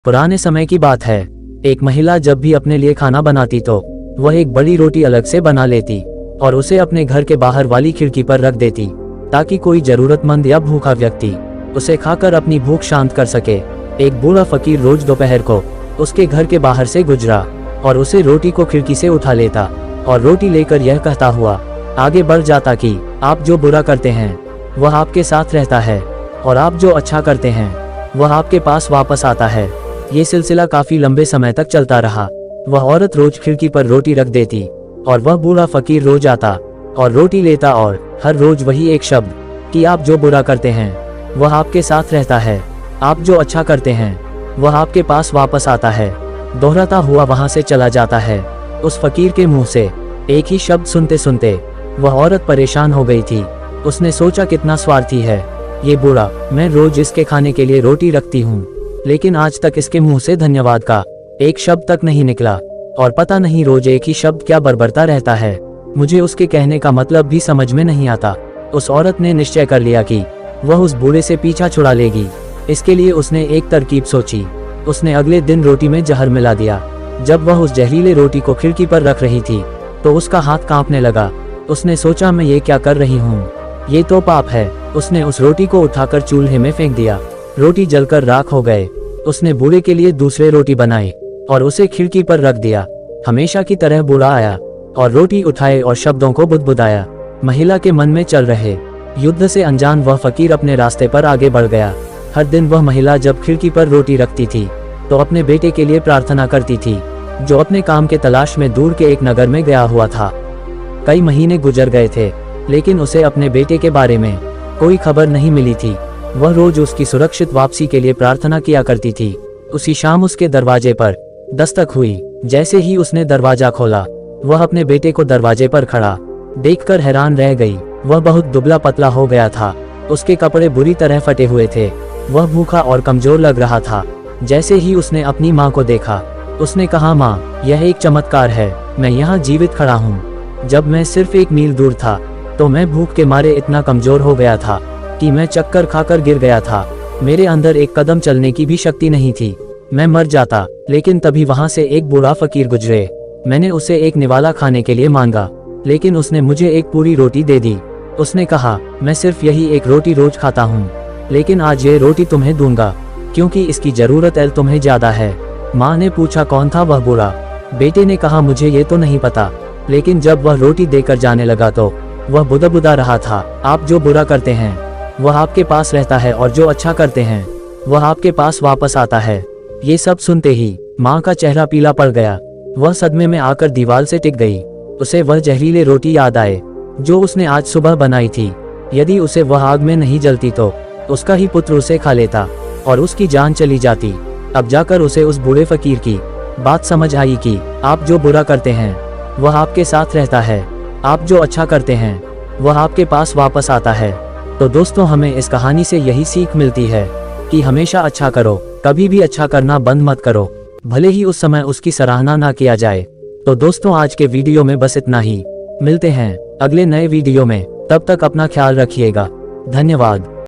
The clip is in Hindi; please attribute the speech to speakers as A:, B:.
A: पुराने समय की बात है। एक महिला जब भी अपने लिए खाना बनाती तो वह एक बड़ी रोटी अलग से बना लेती और उसे अपने घर के बाहर वाली खिड़की पर रख देती ताकि कोई जरूरतमंद या भूखा व्यक्ति उसे खाकर अपनी भूख शांत कर सके। एक बूढ़ा फकीर रोज दोपहर को उसके घर के बाहर से गुजरा और उसे रोटी को खिड़की से उठा लेता और रोटी लेकर यह कहता हुआ आगे बढ़ जाता कि आप जो बुरा करते हैं वह आपके साथ रहता है और आप जो अच्छा करते हैं वह आपके पास वापस आता है। ये सिलसिला काफी लंबे समय तक चलता रहा। वह औरत रोज खिड़की पर रोटी रख देती और वह बूढ़ा फकीर रोज आता और रोटी लेता और हर रोज वही एक शब्द कि आप जो बुरा करते हैं वह आपके साथ रहता है, आप जो अच्छा करते हैं वह आपके पास वापस आता है, दोहराता हुआ वहां से चला जाता है। उस फकीर के मुंह से एक ही शब्द सुनते सुनते वह औरत परेशान हो गई थी। उसने सोचा कितना स्वार्थी है ये बूढ़ा, मैं रोज इसके खाने के लिए रोटी रखती हूँ लेकिन आज तक इसके मुंह से धन्यवाद का एक शब्द तक नहीं निकला और पता नहीं रोज एक ही शब्द क्या बरबरता रहता है, मुझे उसके कहने का मतलब भी समझ में नहीं आता। उस औरत ने निश्चय कर लिया कि वह उस बूढ़े से पीछा छुड़ा लेगी। इसके लिए उसने एक तरकीब सोची। उसने अगले दिन रोटी में जहर मिला दिया। जब वह उस जहरीले रोटी को खिड़की पर रख रही थी तो उसका हाथ कांपने लगा। उसने सोचा मैं ये क्या कर रही हूँ, ये तो पाप है। उसने उस रोटी को उठाकर चूल्हे में फेंक दिया। रोटी जलकर राख हो गए। उसने बूढ़े के लिए दूसरे रोटी बनाई और उसे खिड़की पर रख दिया। हमेशा की तरह बूढ़ा आया और रोटी उठाए और शब्दों को बुदबुदाया। महिला के मन में चल रहे युद्ध से अनजान वह फकीर अपने रास्ते पर आगे बढ़ गया। हर दिन वह महिला जब खिड़की पर रोटी रखती थी तो अपने बेटे के लिए प्रार्थना करती थी जो अपने काम के तलाश में दूर के एक नगर में गया हुआ था। कई महीने गुजर गए थे लेकिन उसे अपने बेटे के बारे में कोई खबर नहीं मिली थी। वह रोज उसकी सुरक्षित वापसी के लिए प्रार्थना किया करती थी। उसी शाम उसके दरवाजे पर दस्तक हुई। जैसे ही उसने दरवाजा खोला वह अपने बेटे को दरवाजे पर खड़ा देखकर हैरान रह गई। वह बहुत दुबला पतला हो गया था, उसके कपड़े बुरी तरह फटे हुए थे, वह भूखा और कमजोर लग रहा था। जैसे ही उसने अपनी माँ को देखा उसने कहा, माँ यह एक चमत्कार है, मैं यहाँ जीवित खड़ा हूँ। जब मैं सिर्फ 1 मील दूर था तो मैं भूख के मारे इतना कमजोर हो गया था कि मैं चक्कर खाकर गिर गया था। मेरे अंदर एक कदम चलने की भी शक्ति नहीं थी, मैं मर जाता। लेकिन तभी वहां से एक बूढ़ा फकीर गुजरे। मैंने उसे एक निवाला खाने के लिए मांगा लेकिन उसने मुझे एक पूरी रोटी दे दी। उसने कहा मैं सिर्फ यही एक रोटी रोज खाता हूँ लेकिन आज ये रोटी तुम्हें दूंगा क्योंकि इसकी जरूरत तुम्हें ज्यादा है। माँ ने पूछा कौन था वह बूढ़ा। बेटे ने कहा मुझे ये तो नहीं पता। लेकिन जब वह रोटी देकर जाने लगा तो वह बुदबुदा रहा था, आप जो बुरा करते हैं वह आपके पास रहता है और जो अच्छा करते हैं वह आपके पास वापस आता है। ये सब सुनते ही माँ का चेहरा पीला पड़ गया। वह सदमे में आकर दीवार से टिक गई। उसे वह जहरीले रोटी याद आए जो उसने आज सुबह बनाई थी। यदि उसे वह आग में नहीं जलती तो उसका ही पुत्र उसे खा लेता और उसकी जान चली जाती। अब जाकर उसे उस बूढ़े फकीर की बात समझ आई कि आप जो बुरा करते हैं वह आपके साथ रहता है, आप जो अच्छा करते हैं वह आपके पास वापस आता है। तो दोस्तों हमें इस कहानी से यही सीख मिलती है कि हमेशा अच्छा करो, कभी भी अच्छा करना बंद मत करो, भले ही उस समय उसकी सराहना ना किया जाए। तो दोस्तों आज के वीडियो में बस इतना ही। मिलते हैं अगले नए वीडियो में, तब तक अपना ख्याल रखिएगा। धन्यवाद।